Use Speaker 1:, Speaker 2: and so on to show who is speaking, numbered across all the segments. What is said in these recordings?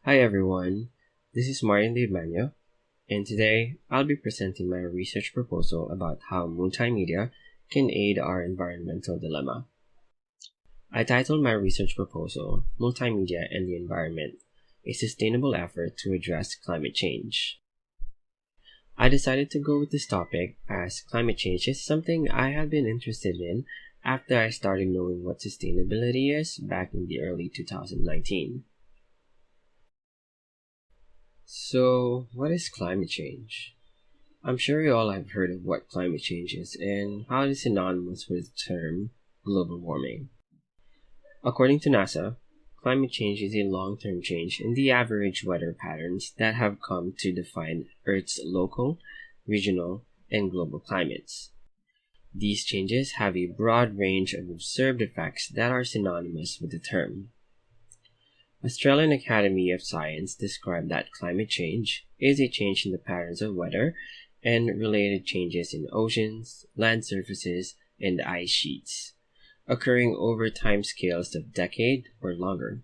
Speaker 1: Hi everyone, this is Marian De Manyo, and today I'll be presenting my research proposal about how multimedia can aid our environmental dilemma. I titled my research proposal, Multimedia and the Environment, a Sustainable Effort to Address Climate Change. I decided to go with this topic as climate change is something I have been interested in after I started knowing what sustainability is back in the early 2019. So, what is climate change? I'm sure you all have heard of what climate change is and how it is synonymous with the term global warming. According to NASA, climate change is a long-term change in the average weather patterns that have come to define Earth's local, regional, and global climates. These changes have a broad range of observed effects that are synonymous with the term. Australian Academy of Science described that climate change is a change in the patterns of weather and related changes in oceans, land surfaces, and ice sheets, occurring over timescales of decade or longer.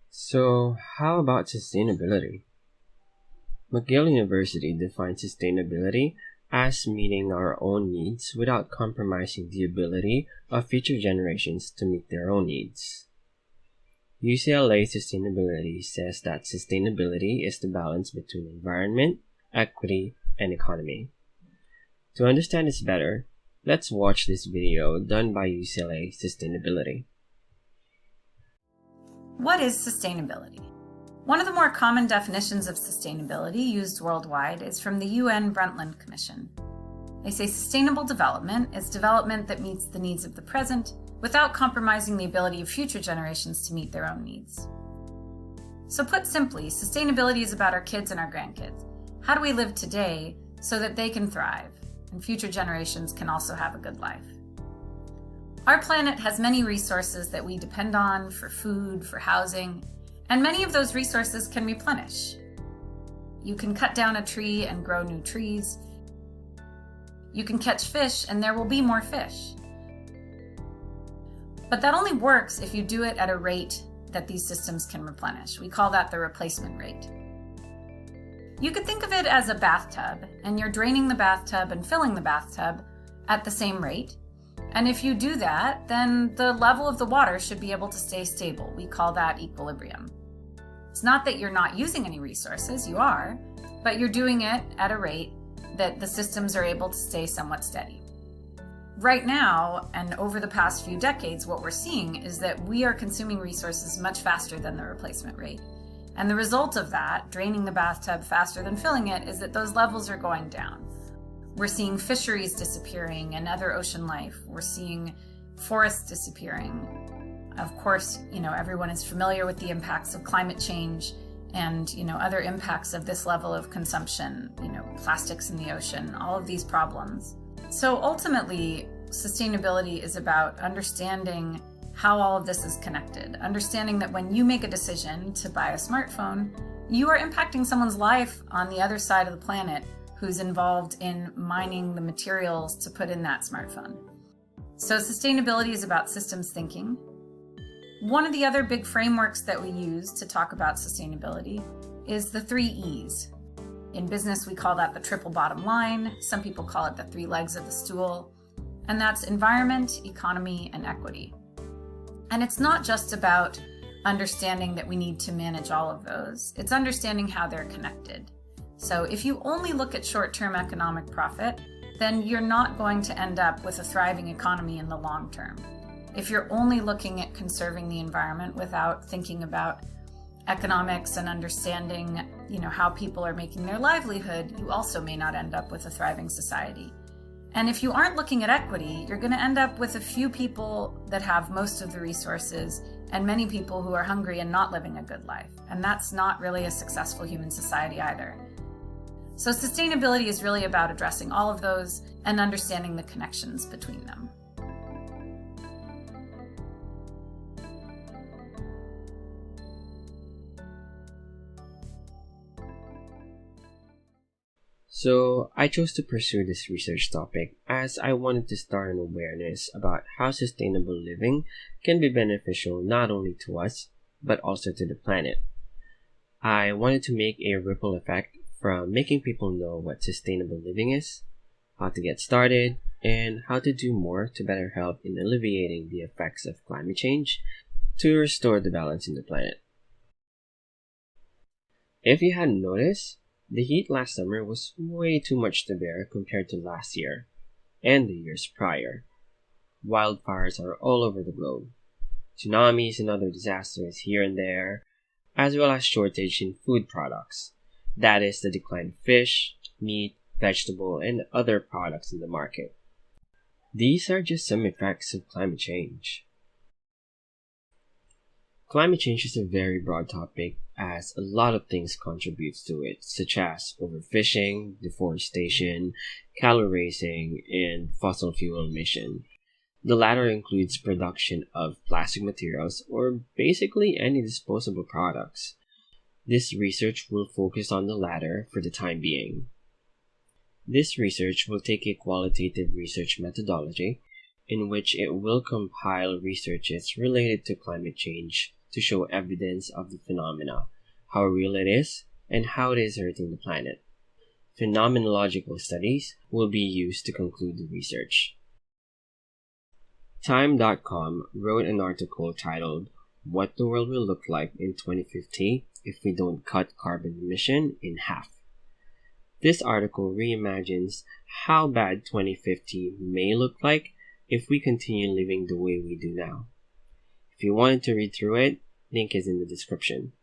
Speaker 1: So, how about sustainability? McGill University defines sustainability as meeting our own needs without compromising the ability of future generations to meet their own needs. UCLA Sustainability says that sustainability is the balance between environment, equity, and economy. To understand this better, let's watch this video done by UCLA Sustainability.
Speaker 2: What is sustainability? One of the more common definitions of sustainability used worldwide is from the UN Brundtland Commission. They say sustainable development is development that meets the needs of the present without compromising the ability of future generations to meet their own needs. So put simply, sustainability is about our kids and our grandkids. How do we live today so that they can thrive and future generations can also have a good life? Our planet has many resources that we depend on for food, for housing, and many of those resources can replenish. You can cut down a tree and grow new trees. You can catch fish and there will be more fish. But that only works if you do it at a rate that these systems can replenish. We call that the replacement rate. You could think of it as a bathtub, and you're draining the bathtub and filling the bathtub at the same rate. And if you do that, then the level of the water should be able to stay stable. We call that equilibrium. It's not that you're not using any resources, you are, but you're doing it at a rate that the systems are able to stay somewhat steady. Right now, and over the past few decades, what we're seeing is that we are consuming resources much faster than the replacement rate. And the result of that, draining the bathtub faster than filling it, is that those levels are going down. We're seeing fisheries disappearing and other ocean life. We're seeing forests disappearing. Of course, everyone is familiar with the impacts of climate change and, other impacts of this level of consumption, plastics in the ocean, all of these problems. So ultimately, sustainability is about understanding how all of this is connected, understanding that when you make a decision to buy a smartphone, you are impacting someone's life on the other side of the planet who's involved in mining the materials to put in that smartphone. So sustainability is about systems thinking. One of the other big frameworks that we use to talk about sustainability is the 3 E's. In business, we call that the triple bottom line. Some people call it the 3 legs of the stool. And that's environment, economy, and equity. And it's not just about understanding that we need to manage all of those. It's understanding how they're connected. So if you only look at short-term economic profit, then you're not going to end up with a thriving economy in the long term. If you're only looking at conserving the environment without thinking about economics and understanding, how people are making their livelihood, you also may not end up with a thriving society. And if you aren't looking at equity, you're going to end up with a few people that have most of the resources and many people who are hungry and not living a good life. And that's not really a successful human society either. So sustainability is really about addressing all of those and understanding the connections between them.
Speaker 1: So, I chose to pursue this research topic as I wanted to start an awareness about how sustainable living can be beneficial not only to us, but also to the planet. I wanted to make a ripple effect from making people know what sustainable living is, how to get started, and how to do more to better help in alleviating the effects of climate change to restore the balance in the planet. If you hadn't noticed, the heat last summer was way too much to bear compared to last year and the years prior. Wildfires are all over the globe, tsunamis and other disasters here and there, as well as shortage in food products. That is the decline of fish, meat, vegetable, and other products in the market. These are just some effects of climate change. Climate change is a very broad topic as a lot of things contribute to it, such as overfishing, deforestation, cattle raising, and fossil fuel emission. The latter includes production of plastic materials or basically any disposable products. This research will focus on the latter for the time being. This research will take a qualitative research methodology in which it will compile researches related to climate change to show evidence of the phenomena, how real it is, and how it is hurting the planet. Phenomenological studies will be used to conclude the research. Time.com wrote an article titled, "What the World Will Look Like in 2050 If We Don't Cut Carbon Emission in Half." This article reimagines how bad 2050 may look like if we continue living the way we do now. If you wanted to read through it, link is in the description.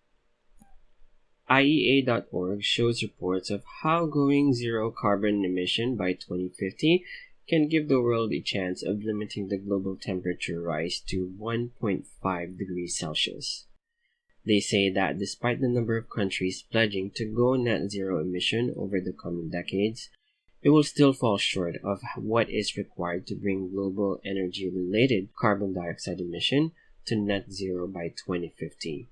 Speaker 1: IEA.org shows reports of how going zero carbon emission by 2050 can give the world a chance of limiting the global temperature rise to 1.5 degrees Celsius. They say that despite the number of countries pledging to go net zero emission over the coming decades, it will still fall short of what is required to bring global energy-related carbon dioxide emission to net zero by 2050.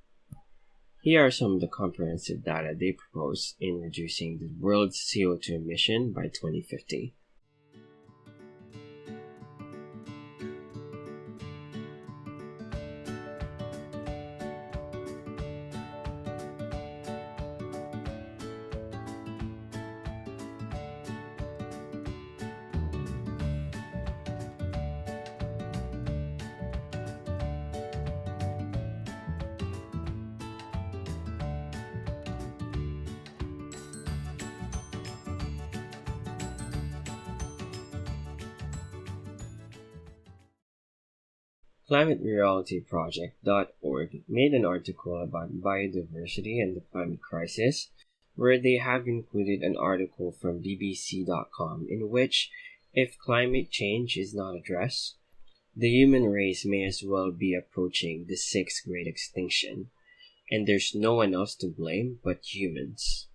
Speaker 1: Here are some of the comprehensive data they propose in reducing the world's CO2 emission by 2050. ClimateRealityProject.org made an article about biodiversity and the climate crisis, where they have included an article from BBC.com in which, if climate change is not addressed, the human race may as well be approaching the sixth great extinction, and there's no one else to blame but humans.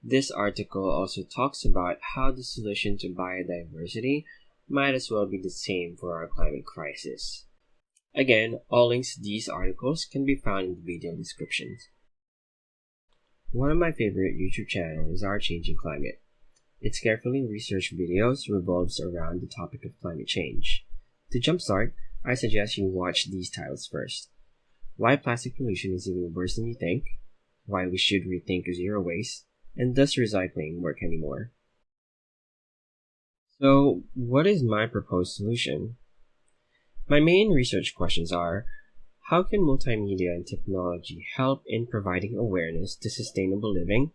Speaker 1: This article also talks about how the solution to biodiversity might as well be the same for our climate crisis. Again, all links to these articles can be found in the video descriptions. One of my favorite YouTube channels is Our Changing Climate. Its carefully researched videos revolves around the topic of climate change. To jumpstart, I suggest you watch these titles first. Why plastic pollution is even worse than you think, why we should rethink zero waste, and does recycling work anymore? So, what is my proposed solution? My main research questions are, how can multimedia and technology help in providing awareness to sustainable living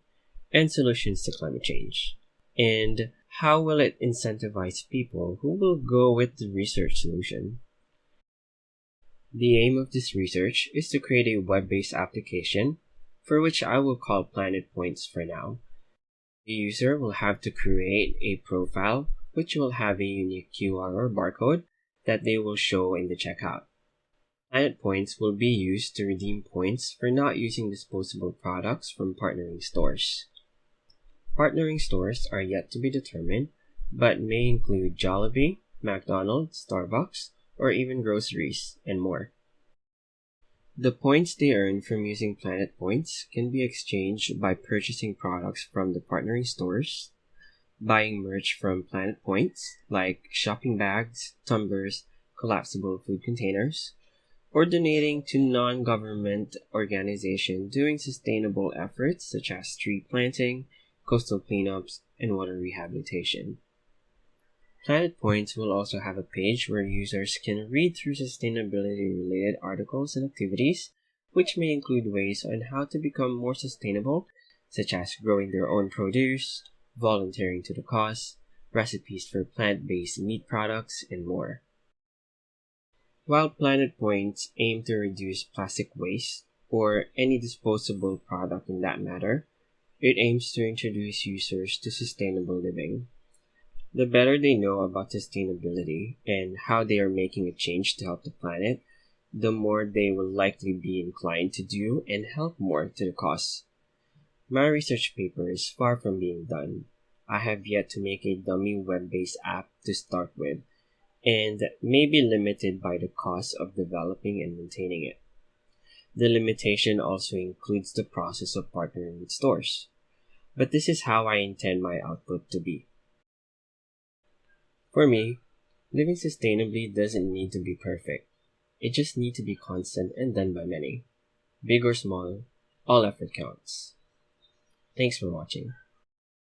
Speaker 1: and solutions to climate change? And how will it incentivize people who will go with the research solution? The aim of this research is to create a web-based application, for which I will call Planet Points for now. The user will have to create a profile, which will have a unique QR or barcode that they will show in the checkout. Planet Points will be used to redeem points for not using disposable products from partnering stores. Partnering stores are yet to be determined, but may include Jollibee, McDonald's, Starbucks, or even groceries, and more. The points they earn from using Planet Points can be exchanged by purchasing products from the partnering stores, buying merch from Planet Points, like shopping bags, tumblers, collapsible food containers, or donating to non-government organizations doing sustainable efforts such as tree planting, coastal cleanups, and water rehabilitation. Planet Points will also have a page where users can read through sustainability-related articles and activities, which may include ways on how to become more sustainable, such as growing their own produce, volunteering to the cause, recipes for plant-based meat products, and more. While Planet Points aim to reduce plastic waste, or any disposable product in that matter, it aims to introduce users to sustainable living. The better they know about sustainability and how they are making a change to help the planet, the more they will likely be inclined to do and help more to the cause. My research paper is far from being done. I have yet to make a dummy web-based app to start with, and may be limited by the cost of developing and maintaining it. The limitation also includes the process of partnering with stores. But this is how I intend my output to be. For me, living sustainably doesn't need to be perfect. It just needs to be constant and done by many. Big or small, all effort counts. Thanks for watching.